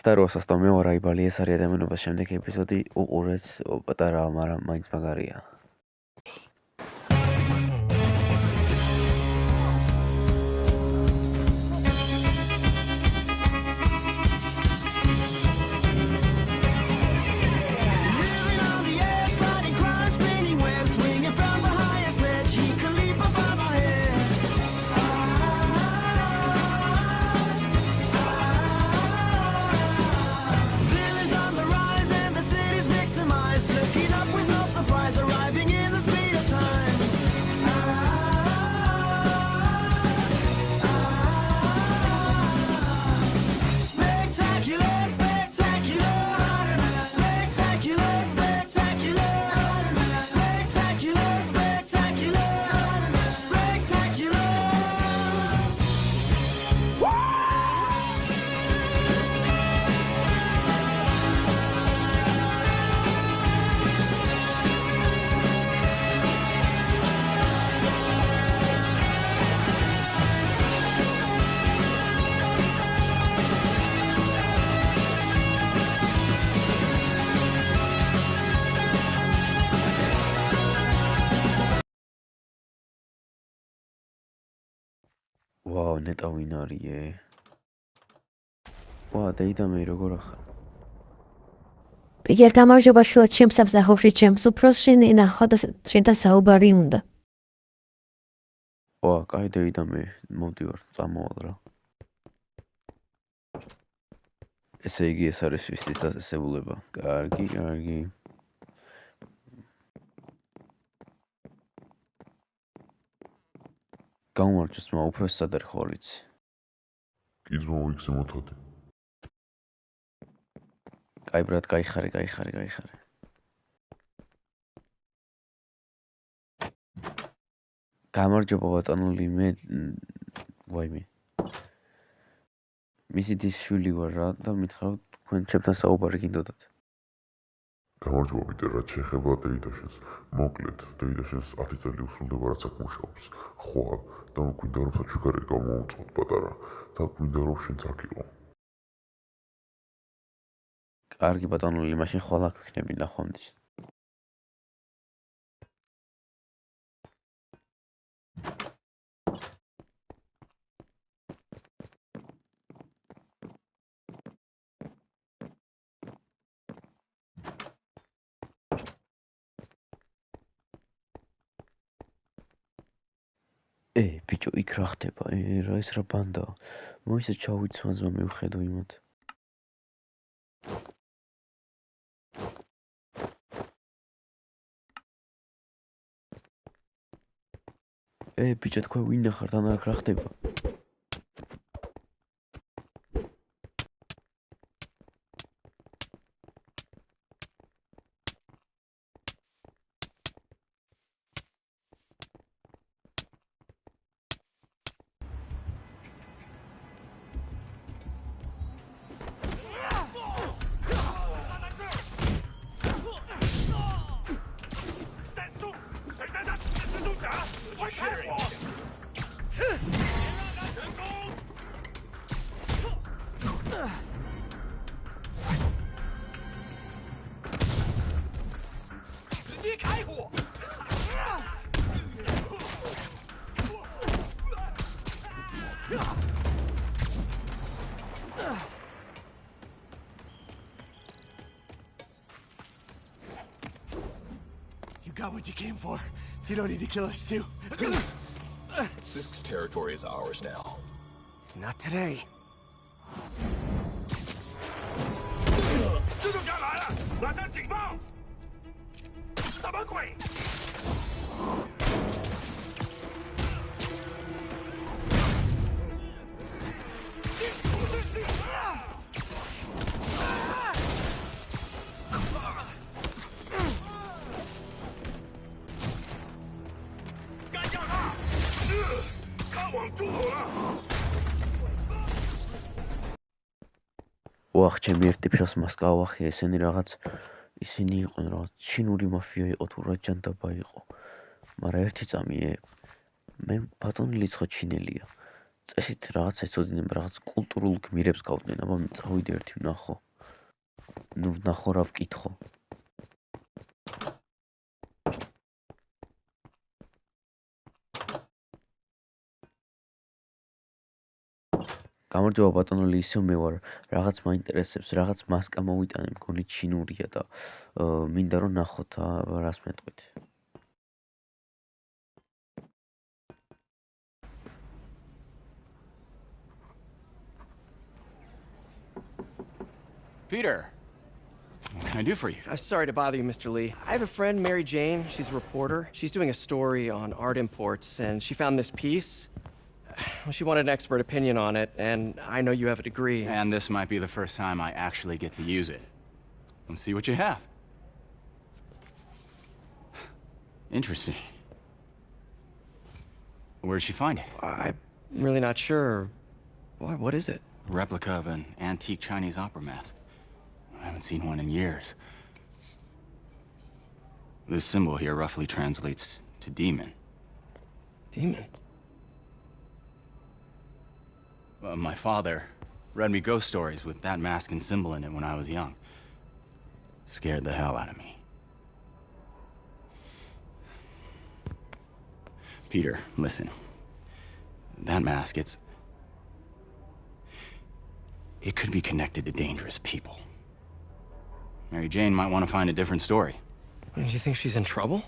Star Wars-ს და მეორე აიბალი ეს არის ადამიანობის შემდეგი ეპიზოდი უყურეთ პატარაა, მაგრამ მაინც მაგარია. Wow, neta win არის. Wow, დეიდამი როგორ ახარ? ბიგერ გამარჯობა შუა ჩემს სამსახურში ჩემს უფროსში ნახო და შენთან საუბარი უნდა. Wow, კაი დეიდამი, მოვდივარ, წამოვალ რა. ესე იგი ეს არის ვისთვის დაწესებულება. კარგი. გამარჯოს, მა უფროსი სად არის ხო ვიცი? კიდს მოვიქცე მოთოდი. კაი ბრატ, გაიხარე. გამარჯობა ბატონული, მე ვაიმე. მისი დის შვილი ვარ რა და მითხარ თქვენ ჩემთან საუბარი გინდოდათ. გამარჯობა პიტერ, რაც შეეხება დეიდაშენს. მოკლედ, დეიდაშენს 10 წელი უსრულდება რაც აქ მუშაობს. ხვალ და გვინდა რომ საჩუქარი გამოვუწყოთ პატარა და გვინდა რომ შენც აქ იყო. კარგი ბატონული, მაშინ ხვალ აქ ვიქნები ნახვამდის. ბიჭო, იქ რა ხდება? რა ეს რა ბანდაა? მოიცა ჩავიცვანზმა მივხედო იმათ. ბიჭო, თქვენ ვინ ახართ? ან აქ რა ხდება? You got what you came for. You don't need to kill us too. Fisk's territory is ours now. Not today. ვახ, ჩემი ერთ ტიპშას მასკავახი, ესენი რაღაც ისინი იყვნენ რაღაც ჩინური მაფია იყო თუ რა ჯანდაბა იყო. მაგრამ ერთი წამი მე ბატონი ლიცხო ჩინელია. წესით რაღაც ეცოდინებ, რაღაც კულტურულ გმირებს გავდნენ, აბა წავიდე ერთი ვნახო. ნუ ვნახო რა ვკითხო. გამარჯობა ბატონო ისევ მე ვარ, რაღაც მაინტერესებს, რაღაც მასკა მოვიტანე, მგონი ჩინურია და მინდა რომ ნახოთ, რას მეტყვით. Peter, what can I do for you? Sorry to bother you, Mr. Lee. I have a friend, Mary Jane. She's a reporter. She's doing a story on art imports, and she found this piece. Well, she wanted an expert opinion on it, and I know you have a degree. And this might be the first time I actually get to use it. Let's see what you have. Interesting. Where did she find it? I'm really not sure. What is it? A replica of an antique Chinese opera mask. I haven't seen one in years. This symbol here roughly translates to demon. Demon? My father read me ghost stories with that mask and symbol in it when I was young. Scared the hell out of me. Peter, listen. That mask, it could be connected to dangerous people. Mary Jane might want to find a different story. Do you think she's in trouble?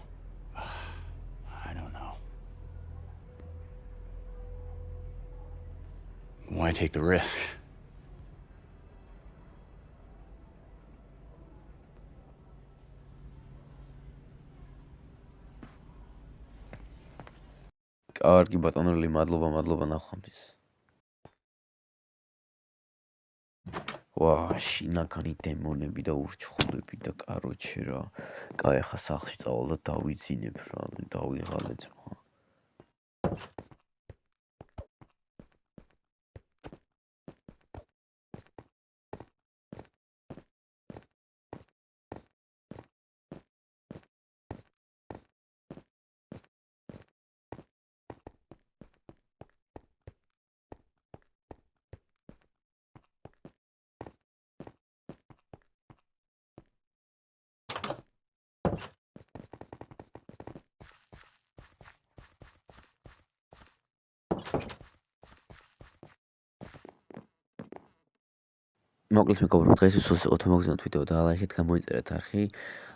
I don't know. Why take the risk? კარგი ბატონო ლი, მადლობა ნახვამდის. ვა, შინაგანი დემონები და ურჩხულები და კაროჩე რა. კაი, ახლა სახლში წავალ და დავიძინებ რა, დავიღალე ძმა. მოკლედ მეგობრებო, დღეს ის ვიყოთ მოგზავნოთ ვიდეო და ლაიქით გამოიწერეთ არხი.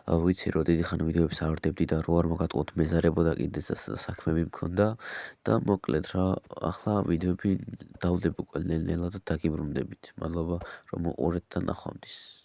ვიცი რომ დიდი ხანი ვიდეოებს არ ვდებდი და რო არ მოგატყუოთ მეზარებოდა კიდე საქმეები მქონდა და მოკლედ რა, ახლა ვიდეოები დავდებ უკვე ნელ-ნელა და დაგიბრუნდებით. მადლობა რომ მოყურეთ და ნახვამდის.